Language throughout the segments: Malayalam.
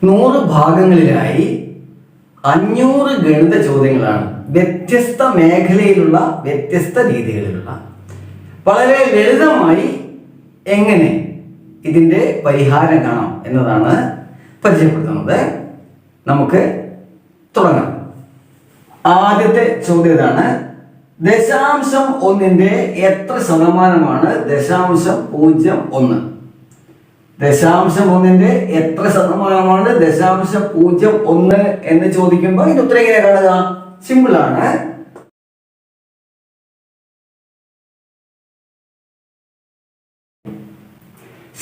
100 ഭാഗങ്ങളിലായി 500 ഗണിത ചോദ്യങ്ങളാണ് വ്യത്യസ്ത മേഖലയിലുള്ള വ്യത്യസ്ത രീതികളിലുള്ള. വളരെ ലളിതമായി എങ്ങനെ ഇതിൻ്റെ പരിഹാരം കാണാം എന്നതാണ് പരിചയപ്പെടുത്തുന്നത്. നമുക്ക് തുടങ്ങാം. ആദ്യത്തെ ചോദ്യം ഇതാണ്: 0.1 എത്ര ശതമാനമാണ് 0.01? 0.1 എത്ര ശതമാനമാണ് 0.01 എന്ന് ചോദിക്കുമ്പോൾ ഇതിന് ഉത്തരം എങ്ങനെ കാണുക? സിമ്പിൾ ആണ്.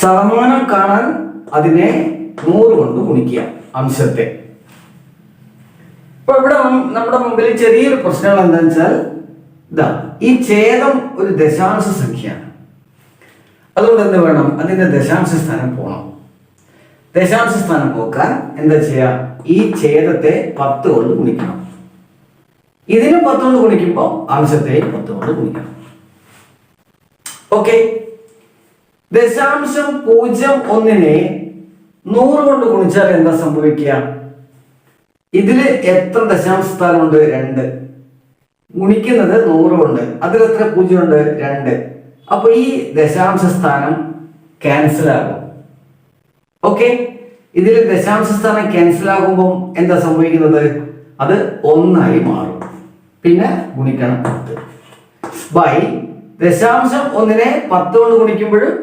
ശതമാനം കാണാൻ അതിനെ 100 കൊണ്ട് ഗുണിക്കുക, അംശത്തെ. അപ്പൊ ഇവിടെ നമ്മുടെ മുമ്പിൽ ചെറിയൊരു പ്രശ്നങ്ങൾ എന്താണെന്ന് വെച്ചാൽ ഇതാ, ഈ ഛേദം ഒരു ദശാംശ സംഖ്യയാണ്. അതുകൊണ്ട് എന്ത് വേണം? അതിന്റെ ദശാംശ സ്ഥാനം പോകണം. ദശാംശ സ്ഥാനം പോക്കാൻ എന്താ ചെയ്യുക? ഈ ഛേദത്തെ 10 കൊണ്ട് ഗുണിക്കണം. ഇതിന് 10 കൊണ്ട് ഗുണിക്കുമ്പോൾ അംശത്തെയും 10 കൊണ്ട് ഗുണിക്കണം. ഓക്കെ. 0.01 100 കൊണ്ട് ഗുണിച്ചാൽ എന്താ സംഭവിക്കുക? ഇതില് എത്ര ദശാംശ സ്ഥാനമുണ്ട്? 2. ഗുണിക്കുന്നത് 100 കൊണ്ട്. അതിൽ എത്ര 0 ഉണ്ട്? 2. അപ്പൊ ഈ ദശാംശ സ്ഥാനം ക്യാൻസൽ ആകും. ഓക്കെ. ഇതിൽ ദശാംശ സ്ഥാനം ക്യാൻസൽ ആകുമ്പോൾ എന്താ സംഭവിക്കുന്നത്? അത് 1 മാറും. പിന്നെ ഗുണിക്കണം 10 ബൈ 0.1 10 കൊണ്ട് ഗുണിക്കുമ്പോഴും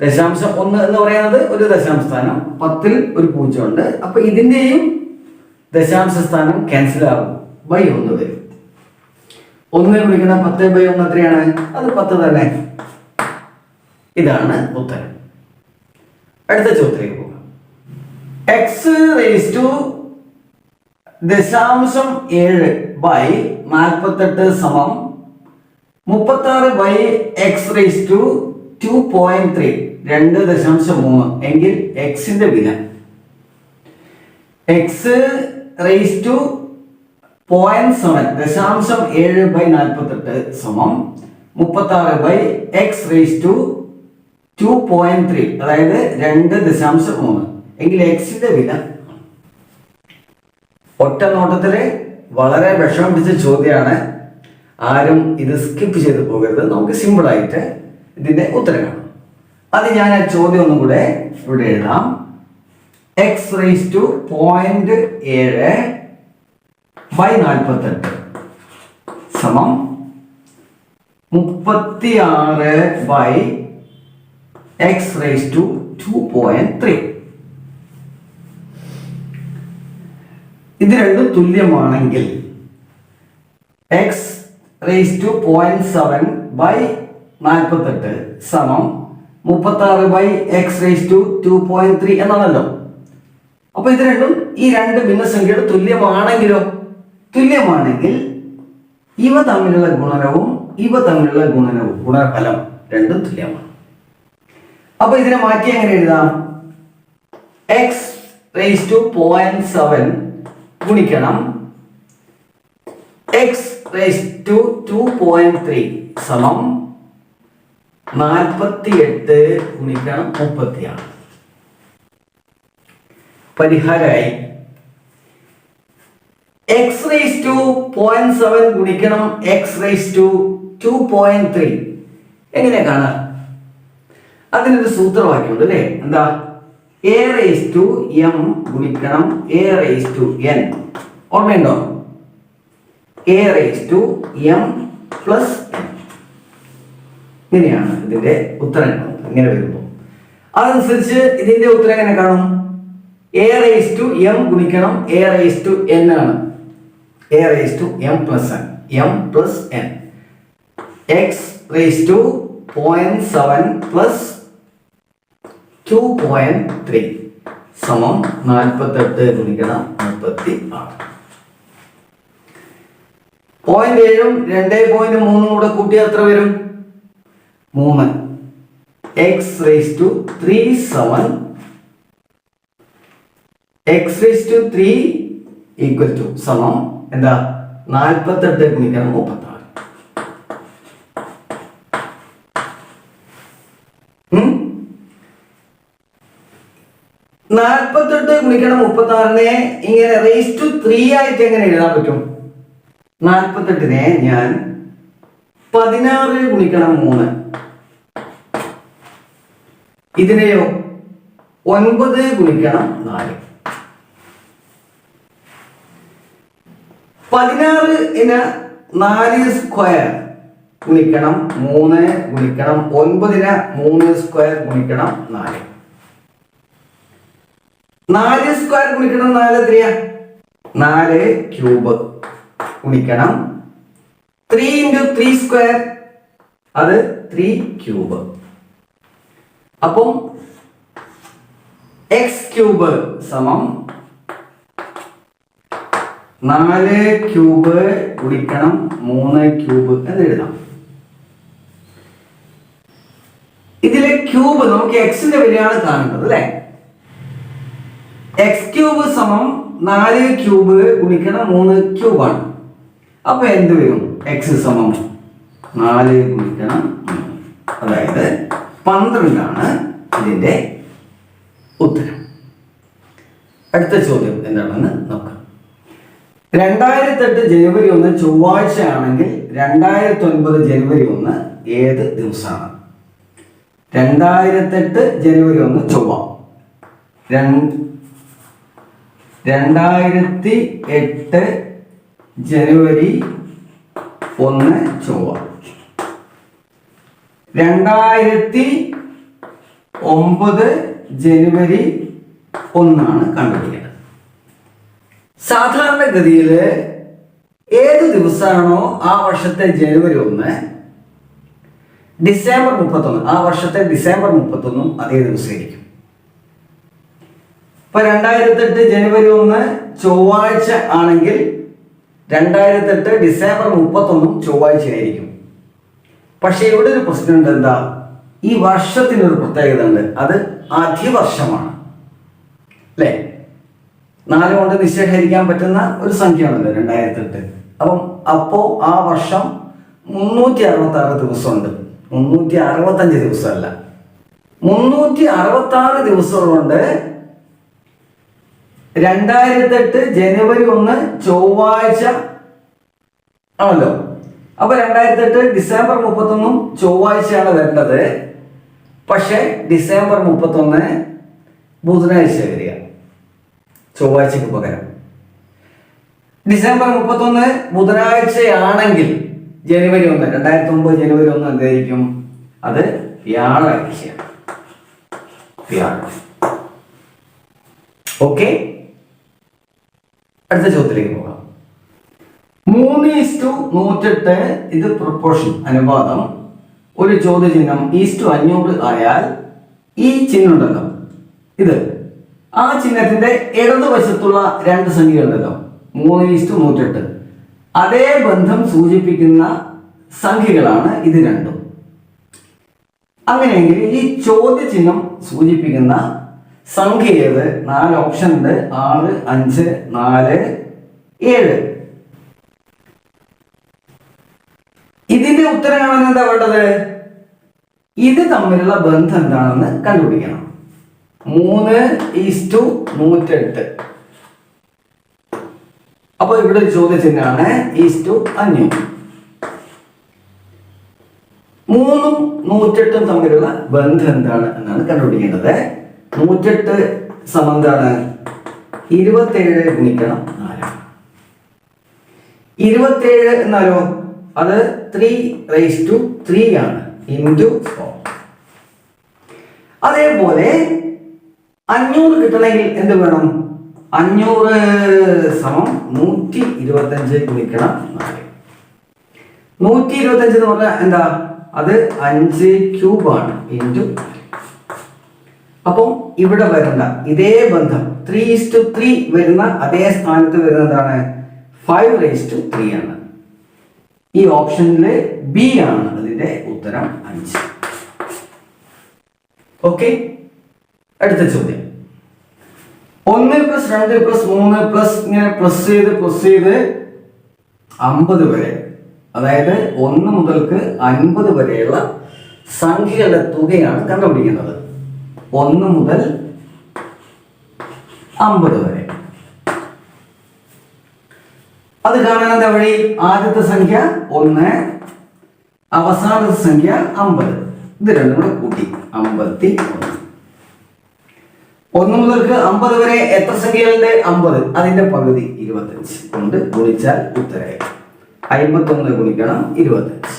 0.1 എന്ന് പറയുന്നത് ഒരു ദശാംശ സ്ഥാനം, 10ൽ ഒരു 0 ഉണ്ട്. അപ്പൊ ഇതിന്റെയും ദശാംശ സ്ഥാനം ക്യാൻസൽ ആകും. ബൈ 1 വരും. 1 ഗുണിക്കണം 10 ബൈ 1 എത്രയാണ്? അത് 10 തന്നെ. ഇതാണ് ഉത്തരം. അടുത്ത ചോദ്യത്തിലേക്ക് പോകാം. x⁻0.7 ബൈ 48 സമം 36 ബൈ x⁻2.3 2.3 എങ്കിൽ എക്സിന്റെ വില x⁻0.7 ബൈ 48 സമം 36 ബൈ x⁻2.3 അതായത് 2.3 എങ്കിൽ എക്സിന്റെ വില. ഒറ്റ നോട്ടത്തില് വളരെ വിഷമം പിടിച്ച ചോദ്യമാണ്. ആരും ഇത് സ്കിപ്പ് ചെയ്ത് പോകരുത്. നമുക്ക് സിമ്പിൾ ആയിട്ട് ഇതിന്റെ ഉത്തരം കാണാം. അത് ഞാൻ ആ ചോദ്യം ഒന്നും കൂടെ ഇവിടെ എഴുതാം. x⁻0.7 ബൈ 48 സമം 36 ബൈ x⁻2.3. ഇത് രണ്ടും തുല്യമാണെങ്കിൽ x⁻0.7 ബൈ 48 സമം 36 ബൈ x⁻2.3 എന്നാണല്ലോ. അപ്പൊ ഇത് രണ്ടും ഈ രണ്ട് ഭിന്നസംഖ്യയുടെ തുല്യമാണെങ്കിലോ? തുല്യമാണെങ്കിൽ ഇവ തമ്മിലുള്ള ഗുണനവും ഇവ തമ്മിലുള്ള ഗുണഫലം രണ്ടും തുല്യമാണ്. അപ്പൊ ഇതിനെ മാറ്റി എങ്ങനെ എഴുതാം? x⁻0.7 ഗുണിക്കണം x⁻2.3 സമം 48 ഗുണിക്കണം 36. പരിഹാരമായി x⁻0.7 ഗുണിക്കണം x⁻2.3 എങ്ങനെ കാണാം? അതിനൊരു സൂത്രവാക്യമുണ്ട് അല്ലേ? എന്താ? a⁻m ഗുണിക്കണം a⁻n. ഓർമ്മയുണ്ടോ? a⁻m plus n. ഇങ്ങനെയാണ് ഇതിന്റെ ഉത്തരം. ഇങ്ങനെ വരുമ്പോൾ അതനുസരിച്ച് ഇതിന്റെ ഉത്തരം എങ്ങനെ കാണും? a⁻m ഗുണിക്കണം a⁻n ആണ്. a⁻m plus n. m plus n. x⁻0.7 plus 2.3 സമം 48 ഗുണിക്കണം 36. 0.7ഉം 2.3 കൂടെ കൂട്ടിയാൽ എത്ര വരും? 3. x⁻3 സമം x⁻3 ഈക്വൽ ടു സമം എന്താ? 48 ഗുണിക്കണം 36. 48 ഗുണിക്കണം 36നെ ഇങ്ങനെ റേസ് ടു 3 ആയിട്ട് എങ്ങനെ എഴുതാൻ പറ്റും? 48നെ ഞാൻ 16 ഗുണിക്കണം 3, ഇതിനെയോ 9 ഗുണിക്കണം 4. 16ന് 4 സ്ക്വയർ ഗുണിക്കണം 3 ഗുണിക്കണം 9ന് 3 സ്ക്വയർ ഗുണിക്കണം 4. 4 സ്ക്വയർ ഗുണിക്കണം 4 എത്രയാ? 4 ക്യൂബ് ഗുണിക്കണം 3 into 3 സ്ക്വയർ, അത് 3 ക്യൂബ്. അപ്പം എക്സ് ക്യൂബ് സമം 4 ക്യൂബ് ഗുണിക്കണം 3 ക്യൂബ് എന്ന് എഴുതാം. ഇതിലെ ക്യൂബ് നമുക്ക് എക്സിന്റെ വിലയാണ് കാണേണ്ടത് അല്ലെ. എക്സ് ക്യൂബ് സമം 4 ക്യൂബ് ഗുണിക്കണം 3 ക്യൂബാണ്. അപ്പൊ എന്ത് വരും? എക്സ് സമം 4 ഗുണിക്കണം 3, അതായത് 12 ഇതിന്റെ ഉത്തരം. അടുത്ത ചോദ്യം എന്താണെന്ന് നോക്കാം. 2008 ജനുവരി 1 ചൊവ്വാഴ്ച ആണെങ്കിൽ 2009 ജനുവരി 1 ഏത് ദിവസമാണ്? 2008 ജനുവരി 1 ചൊവ്വ, 2008 ജനുവരി 1 ചൊവ്വ, 2009 ജനുവരി 1 കണ്ടുപിടിക്കുന്നത്. സാധാരണഗതിയിൽ ഏത് ദിവസമാണോ ആ വർഷത്തെ ജനുവരി 1, ഡിസംബർ 31, ആ വർഷത്തെ ഡിസംബർ 31 അതേ ദിവസമായിരിക്കും. ഇപ്പൊ 2008 ജനുവരി 1 ചൊവ്വാഴ്ച ആണെങ്കിൽ 2008 ഡിസംബർ 31 ചൊവ്വാഴ്ച ആയിരിക്കും. പക്ഷെ ഇവിടെ ഒരു പ്രശ്നമുണ്ട്. എന്താ? ഈ വർഷത്തിനൊരു പ്രത്യേകത ഉണ്ട്, അത് അധിവർഷമാണ് അല്ലേ. 4 കൊണ്ട് നിശ്ചയിക്കാൻ പറ്റുന്ന ഒരു സംഖ്യയാണല്ലോ 2008. അപ്പോ ആ വർഷം 366 ദിവസമുണ്ട്, 365 ദിവസമല്ല. 366 ദിവസം കൊണ്ട് 2008 ജനുവരി 1 ചൊവ്വാഴ്ച ആണല്ലോ. അപ്പൊ 2008 ഡിസംബർ 31 ചൊവ്വാഴ്ചയാണ് വരേണ്ടത്. പക്ഷെ ഡിസംബർ 31 ബുധനാഴ്ച വരിക, ചൊവ്വാഴ്ചക്ക് പകരം. ഡിസംബർ 31 ബുധനാഴ്ചയാണെങ്കിൽ ജനുവരി 1, 2009 ജനുവരി 1 എന്തായിരിക്കും? അത് വ്യാഴാഴ്ച. ഓക്കെ, അടുത്ത ചോദ്യത്തിലേക്ക് പോകാം. 3:108 ഇത് പ്രൊപ്പോർഷൻ അനുപാതം. ഒരു ചോദ്യചിഹ്നം 500 ആയാൽ ഈ ചിഹ്നം ഉണ്ടല്ലോ, ഇത് ആ ചിഹ്നത്തിന്റെ ഇടതുവശത്തുള്ള 2 സംഖ്യകളുണ്ടല്ലോ, 3:108, അതേ ബന്ധം സൂചിപ്പിക്കുന്ന സംഖ്യകളാണ് ഇത് രണ്ടും. അങ്ങനെയെങ്കിൽ ഈ ചോദ്യചിഹ്നം സൂചിപ്പിക്കുന്ന സംഖ്യ ഏത്? 4 ഓപ്ഷൻ ഉണ്ട്, 6, 5, 4, 7. ഇതിന്റെ ഉത്തരം കാണാൻ എന്താ വേണ്ടത്? ഇത് തമ്മിലുള്ള ബന്ധം എന്താണെന്ന് കണ്ടുപിടിക്കണം. 3:108. അപ്പൊ ഇവിടെ ഒരു ചോദ്യചിഹ്നമാണ് 500. 3ഉം 108ഉം തമ്മിലുള്ള ബന്ധം എന്താണ് എന്നാണ് കണ്ടുപിടിക്കേണ്ടത്. 108 സമം എന്താണ്? 27 ഗുണിക്കണം 4. 27 എന്നാലോ അത് 3:3 ആണ്, ഇൻറ്റു 4. അതേപോലെ 500 കിട്ടണമെങ്കിൽ എന്ത് വേണം? 500 സമം 125 ഗുണിക്കണം 4. 125 എന്ന് പറഞ്ഞാൽ എന്താ? അത് 5 ക്യൂബാണ്, ഇൻറ്റു. അപ്പം ഇവിടെ വരണ്ട ഇതേ ബന്ധം 3:3 വരുന്ന അതേ സ്ഥാനത്ത് വരുന്നതാണ് 5:3 ആണ്. ഈ ഓപ്ഷനില് ബി ആണ് അതിന്റെ ഉത്തരം 5. ഓക്കെ, അടുത്ത ചോദ്യം. 1 + 2 + 3 പ്ലസ് ഇങ്ങനെ പ്ലസ് ചെയ്ത് 50 വരെ, അതായത് 1 മുതൽക്ക് 50 വരെയുള്ള സംഖ്യകളുടെ തുകയാണ് കണ്ടുപിടിക്കുന്നത്. 1 മുതൽ 50 വരെ. അത് കാണാൻ എന്താ വഴി? ആദ്യത്തെ സംഖ്യ 1, അവസാനത്തെ സംഖ്യ 50. ഇത് രണ്ടും കൂടെ കൂട്ടി 51. 1 മുതൽക്ക് 50 വരെ എത്ര സംഖ്യകളുണ്ട്? 50. അതിന്റെ പകുതി 25 കൊണ്ട് ഗുണിച്ചാൽ ഉത്തരമായി. 51 ഗുണിക്കണം 25.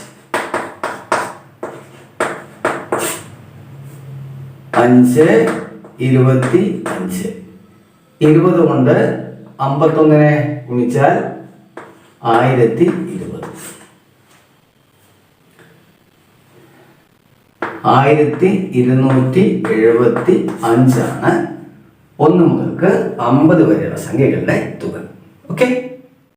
5, 25. 20 കൊണ്ട് 51 ഗുണിച്ചാൽ 1020. 1275 ആണ് 1 മുതൽക്ക് 50 വരെയുള്ള സംഖ്യകളുടെ